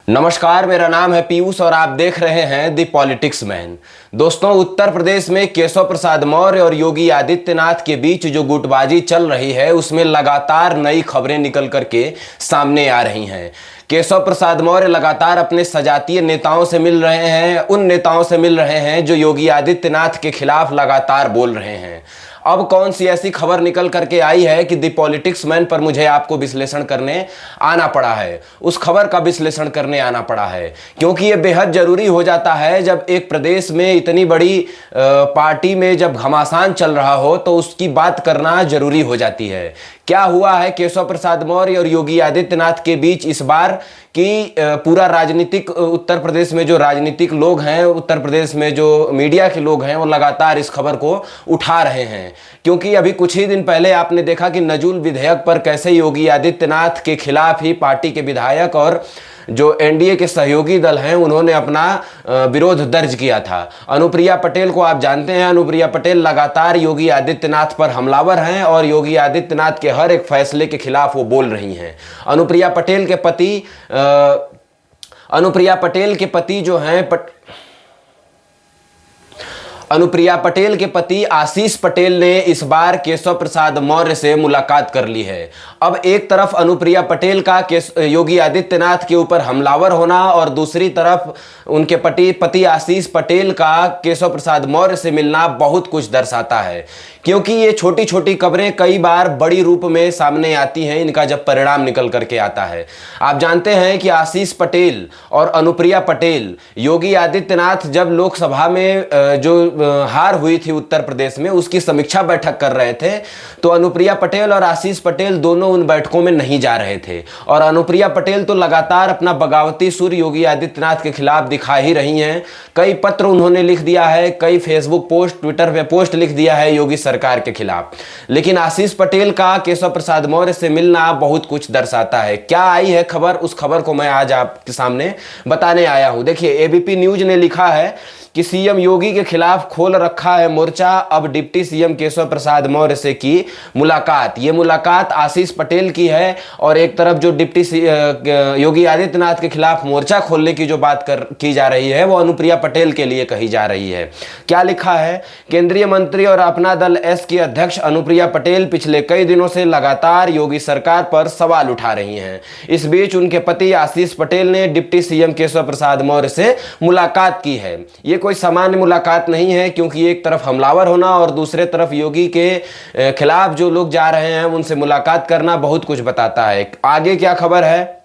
नमस्कार, मेरा नाम है पीयूष और आप देख रहे हैं द पॉलिटिक्स मैन। दोस्तों, उत्तर प्रदेश में केशव प्रसाद मौर्य और योगी आदित्यनाथ के बीच जो गुटबाजी चल रही है उसमें लगातार नई खबरें निकल करके सामने आ रही हैं। केशव प्रसाद मौर्य लगातार अपने सजातीय नेताओं से मिल रहे हैं, उन नेताओं से मिल रहे हैं जो योगी आदित्यनाथ के खिलाफ लगातार बोल रहे हैं। अब कौन सी ऐसी खबर निकल करके आई है कि द पॉलिटिक्स मैन पर मुझे आपको विश्लेषण करने आना पड़ा है, उस खबर का विश्लेषण करने आना पड़ा है, क्योंकि ये बेहद जरूरी हो जाता है जब एक प्रदेश में इतनी बड़ी पार्टी में जब घमासान चल रहा हो तो उसकी बात करना जरूरी हो जाती है। क्या हुआ है केशव प्रसाद मौर्य और योगी आदित्यनाथ के बीच इस बार कि पूरा राजनीतिक उत्तर प्रदेश में जो राजनीतिक लोग हैं, उत्तर प्रदेश में जो मीडिया के लोग हैं, वो लगातार इस खबर को उठा रहे हैं। क्योंकि अभी कुछ ही दिन पहले आपने देखा कि नजूल विधेयक पर कैसे योगी आदित्यनाथ के खिलाफ ही पार्टी के विधायक और जो एनडीए के सहयोगी दल हैं उन्होंने अपना विरोध दर्ज किया था। अनुप्रिया पटेल को आप जानते हैं, अनुप्रिया पटेल लगातार योगी आदित्यनाथ पर हमलावर हैं और योगी आदित्यनाथ के हर एक फैसले के खिलाफ वो बोल रही हैं। अनुप्रिया पटेल के पति जो हैं अनुप्रिया पटेल के पति आशीष पटेल ने इस बार केशव प्रसाद मौर्य से मुलाकात कर ली है। अब एक तरफ अनुप्रिया पटेल का योगी आदित्यनाथ के ऊपर हमलावर होना और दूसरी तरफ उनके पति आशीष पटेल का केशव प्रसाद मौर्य से मिलना बहुत कुछ दर्शाता है, क्योंकि ये छोटी छोटी खबरें कई बार बड़ी रूप में सामने आती हैं इनका जब परिणाम निकल करके आता है। आप जानते हैं कि आशीष पटेल और अनुप्रिया पटेल योगी आदित्यनाथ जब लोकसभा में जो हार हुई थी उत्तर प्रदेश में उसकी समीक्षा बैठक कर रहे थे तो अनुप्रिया पटेल और आशीष पटेल दोनों उन बैठकों में नहीं जा रहे थे। और अनुप्रिया पटेल तो लगातार अपना बगावती सुर योगी आदित्यनाथ के खिलाफ दिखा ही रही हैं। कई पत्र उन्होंने लिख दिया है, कई फेसबुक पोस्ट, ट्विटर पे पोस्ट लिख दिया है योगी सरकार के खिलाफ। लेकिन आशीष पटेल का केशव प्रसाद मौर्य से मिलना बहुत कुछ दर्शाता है। क्या आई है खबर, उस खबर को मैं आज आपके सामने बताने आया हूं। देखिए, एबीपी न्यूज ने लिखा है कि सीएम योगी के खिलाफ खोल रखा है मोर्चा, अब डिप्टी सीएम केशव प्रसाद मौर्य से की मुलाकात। ये मुलाकात आशीष पटेल की है और एक तरफ जो डिप्टी योगी आदित्यनाथ के खिलाफ मोर्चा खोलने की जो बात की जा रही है वो अनुप्रिया पटेल के लिए कही जा रही है। क्या लिखा है? केंद्रीय मंत्री और अपना दल एस की अध्यक्ष अनुप्रिया पटेल पिछले कई दिनों से लगातार योगी सरकार पर सवाल उठा रही हैं। इस बीच उनके पति आशीष पटेल ने डिप्टी सीएम केशव प्रसाद मौर्य से मुलाकात की है। ये कोई सामान्य मुलाकात नहीं है, क्योंकि एक तरफ हमलावर होना और दूसरे तरफ योगी के खिलाफ जो लोग जा रहे हैं उनसे मुलाकात करना बहुत कुछ बताता है। आगे क्या खबर है?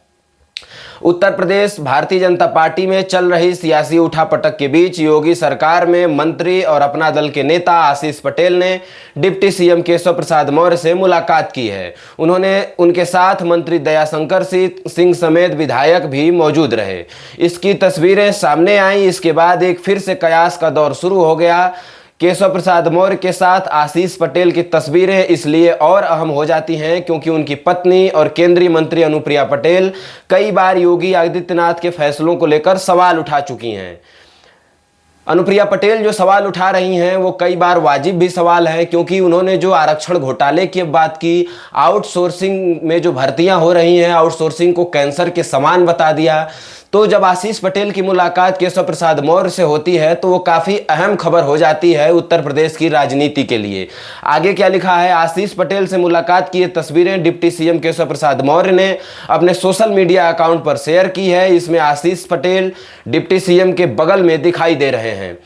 उत्तर प्रदेश भारतीय जनता पार्टी में चल रही सियासी उठापटक के बीच योगी सरकार में मंत्री और अपना दल के नेता आशीष पटेल ने डिप्टी सीएम केशव प्रसाद मौर्य से मुलाकात की है। उनके साथ मंत्री दयाशंकर सिंह समेत विधायक भी मौजूद रहे। इसकी तस्वीरें सामने आई। इसके बाद एक फिर से कयास का दौर शुरू हो गया। केशव प्रसाद मौर्य के साथ आशीष पटेल की तस्वीरें इसलिए और अहम हो जाती हैं क्योंकि उनकी पत्नी और केंद्रीय मंत्री अनुप्रिया पटेल कई बार योगी आदित्यनाथ के फैसलों को लेकर सवाल उठा चुकी हैं। अनुप्रिया पटेल जो सवाल उठा रही हैं वो कई बार वाजिब भी सवाल है, क्योंकि उन्होंने जो आरक्षण घोटाले की बात की, आउटसोर्सिंग में जो भर्तियां हो रही हैं, आउटसोर्सिंग को कैंसर के समान बता दिया। तो जब आशीष पटेल की मुलाकात केशव प्रसाद मौर्य से होती है तो वो काफ़ी अहम खबर हो जाती है उत्तर प्रदेश की राजनीति के लिए। आगे क्या लिखा है? आशीष पटेल से मुलाकात की ये तस्वीरें डिप्टी सीएम केशव प्रसाद मौर्य ने अपने सोशल मीडिया अकाउंट पर शेयर की है। इसमें आशीष पटेल डिप्टी सीएम के बगल में दिखाई दे रहे हैं।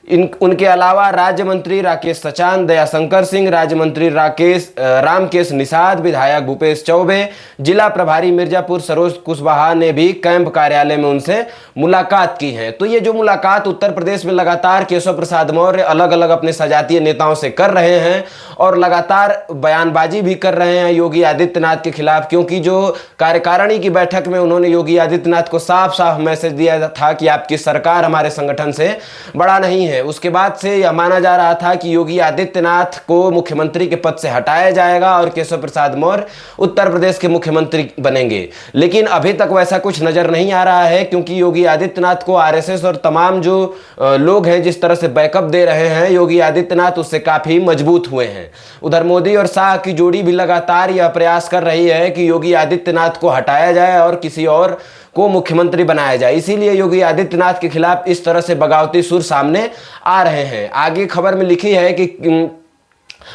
उनके अलावा राज्य मंत्री राकेश सचान, दयाशंकर सिंह, राज्य मंत्री रामकेश निषाद, विधायक भूपेश चौबे, जिला प्रभारी मिर्जापुर सरोज कुशवाहा ने भी कैंप कार्यालय में उनसे मुलाकात की है। तो ये जो मुलाकात उत्तर प्रदेश में लगातार केशव प्रसाद मौर्य अलग अलग अपने सजातीय नेताओं से कर रहे हैं और लगातार बयानबाजी भी कर रहे हैं योगी आदित्यनाथ के खिलाफ, क्योंकि जो कार्यकारिणी की बैठक में उन्होंने योगी आदित्यनाथ को साफ साफ मैसेज दिया था कि आपकी सरकार हमारे संगठन से बड़ा नहीं है। है, उसके बाद से यह माना जा रहा था कि योगी आदित्यनाथ को मुख्यमंत्री के पद से हटाया जाएगा और केशव प्रसाद मौर्य उत्तर प्रदेश के मुख्यमंत्री बनेंगे। लेकिन अभी तक वैसा कुछ नजर नहीं आ रहा है, क्योंकि योगी आदित्यनाथ को आरएसएस और तमाम जो लोग हैं जिस तरह से बैकअप दे रहे हैं, योगी आदित्यनाथ उससे काफी मजबूत हुए हैं। उधर मोदी और शाह की जोड़ी भी लगातार यह प्रयास कर रही है कि योगी आदित्यनाथ को हटाया जाए और किसी और को मुख्यमंत्री बनाया जाए। इसीलिए योगी आदित्यनाथ के खिलाफ इस तरह से बगावती सुर सामने आ रहे हैं। आगे खबर में लिखी है कि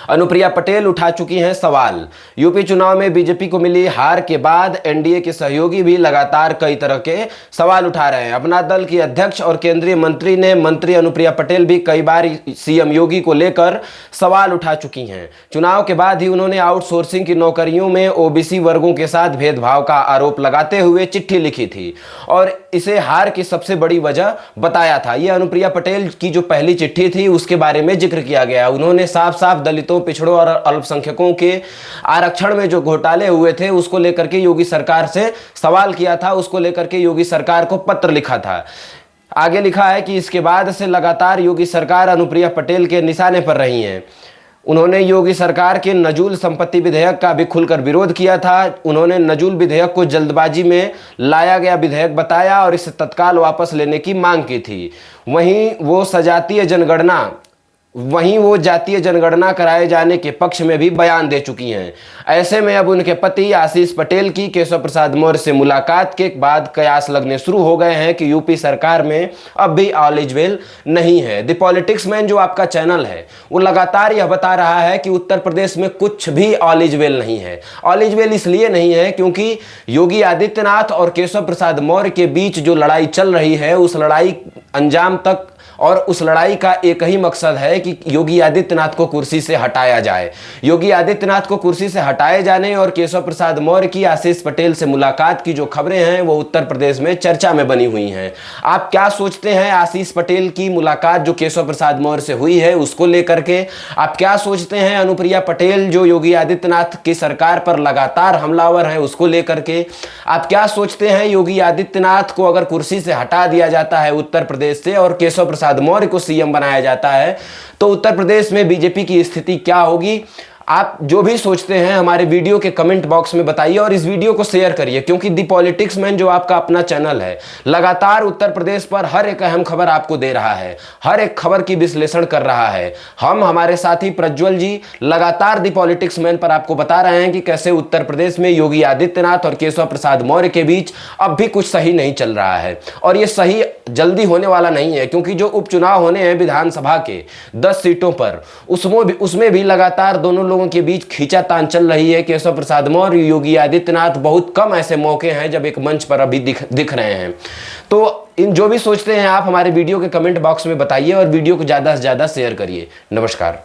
अनुप्रिया पटेल उठा चुकी हैं सवाल। यूपी चुनाव में बीजेपी को मिली हार के बाद एनडीए के सहयोगी भी लगातार कई तरह के सवाल उठा रहे हैं। अपना दल की अध्यक्ष और केंद्रीय मंत्री ने मंत्री अनुप्रिया पटेल भी कई बार सीएम योगी को लेकर सवाल उठा चुकी हैं। चुनाव के बाद ही उन्होंने आउटसोर्सिंग की नौकरियों में ओबीसी वर्गों के साथ भेदभाव का आरोप लगाते हुए चिट्ठी लिखी थी और इसे हार की सबसे बड़ी वजह बताया था। यह अनुप्रिया पटेल की जो पहली चिट्ठी थी उसके बारे में जिक्र किया गया। उन्होंने साफ साफ दलितों, पिछड़ों और अल्पसंख्यकों के आरक्षण में जो घोटाले हुए थे उसको लेकर के योगी सरकार से सवाल किया था, उसको लेकर के योगी सरकार को पत्र लिखा था। आगे लिखा है कि इसके बाद से लगातार योगी सरकार अनुप्रिया पटेल के निशाने पर रही है। उन्होंने योगी सरकार के नजूल संपत्ति विधेयक का भी खुलकर विरोध किया था। उन्होंने नजूल विधेयक को जल्दबाजी में लाया गया विधेयक बताया और इसे तत्काल वापस लेने की मांग की थी। वहीं वो जातीय जनगणना कराए जाने के पक्ष में भी बयान दे चुकी हैं। ऐसे में अब उनके पति आशीष पटेल की केशव प्रसाद मौर्य से मुलाकात के बाद कयास लगने शुरू हो गए हैं कि यूपी सरकार में अब भी ऑल इज वेल नहीं है। द पॉलिटिक्स मैन जो आपका चैनल है वो लगातार यह बता रहा है कि उत्तर प्रदेश में कुछ भी ऑल इज वेल नहीं है। ऑल इज वेल इसलिए नहीं है क्योंकि योगी आदित्यनाथ और केशव प्रसाद मौर्य के बीच जो लड़ाई चल रही है उस लड़ाई अंजाम तक और उस लड़ाई का एक ही मकसद है कि योगी आदित्यनाथ को कुर्सी से हटाया जाए। योगी आदित्यनाथ को कुर्सी से हटाए जाने और केशव प्रसाद मौर्य की आशीष पटेल से मुलाकात की जो खबरें हैं वो उत्तर प्रदेश में चर्चा में बनी हुई हैं। आप क्या सोचते हैं आशीष पटेल की मुलाकात जो केशव प्रसाद मौर्य से हुई है उसको लेकर के? आप क्या सोचते हैं अनुप्रिया पटेल जो योगी आदित्यनाथ की सरकार पर लगातार हमलावर है उसको लेकर के? आप क्या सोचते हैं योगी आदित्यनाथ को अगर कुर्सी से हटा दिया जाता है उत्तर प्रदेश से और केशव प्रसाद मौर्य को सीएम बनाया जाता है तो उत्तर प्रदेश में बीजेपी की स्थिति क्या होगी? आप जो भी सोचते हैं हमारे वीडियो के कमेंट बॉक्स में बताइए और इस वीडियो को शेयर करिए, क्योंकि दी पॉलिटिक्स मैन जो आपका अपना चैनल है लगातार उत्तर प्रदेश पर हर एक अहम खबर आपको दे रहा है, हर एक खबर की विश्लेषण कर रहा है। हम हमारे साथी प्रज्वल जी लगातार दी पॉलिटिक्स मैन पर आपको बता रहे हैं कि कैसे उत्तर प्रदेश में योगी आदित्यनाथ और केशव प्रसाद मौर्य के बीच अब भी कुछ सही नहीं चल रहा है और ये सही जल्दी होने वाला नहीं है, क्योंकि जो उपचुनाव होने हैं विधानसभा के 10 सीटों पर उसमें भी लगातार दोनों लोगों के बीच खींचातान चल रही है। केशव प्रसाद मौर्य, योगी आदित्यनाथ, बहुत कम ऐसे मौके हैं जब एक मंच पर अभी दिख रहे हैं। तो इन जो भी सोचते हैं आप हमारे वीडियो के कमेंट बॉक्स में बताइए और वीडियो को ज़्यादा से ज़्यादा शेयर करिए। नमस्कार।